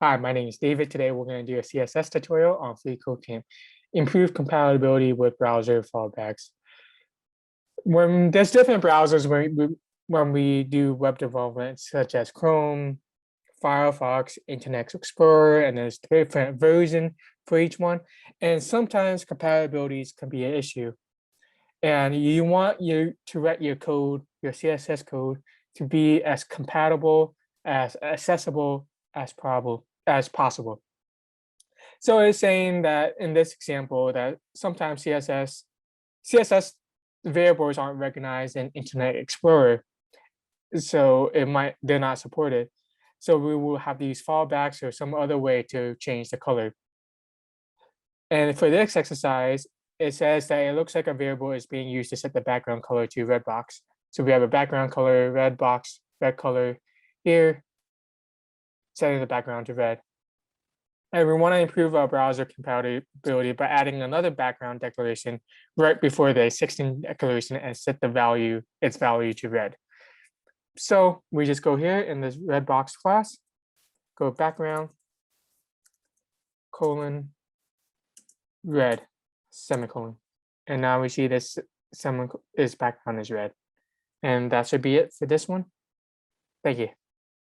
Hi, my name is David. Today we're going to do a CSS tutorial on freeCodeCamp, improve compatibility with browser fallbacks. When there's different browsers when we do web development, such as Chrome, Firefox, Internet Explorer, and there's different version for each one. And sometimes compatibilities can be an issue. And you want to write your code, your CSS code, to be as compatible, as accessible as possible. So it's saying that in this example that sometimes CSS variables aren't recognized in Internet Explorer, so they're not supported. So we will have to use fallbacks or some other way to change the color. And for this exercise, it says that it looks like a variable is being used to set the background color to red box. So we have a background color, red box, red color here, setting the background to red. And we want to improve our browser compatibility by adding another background declaration right before the 16 declaration and set its value to red. So we just go here in this red box class, go background, colon, red, semicolon. And now we see this background is red. And that should be it for this one. Thank you.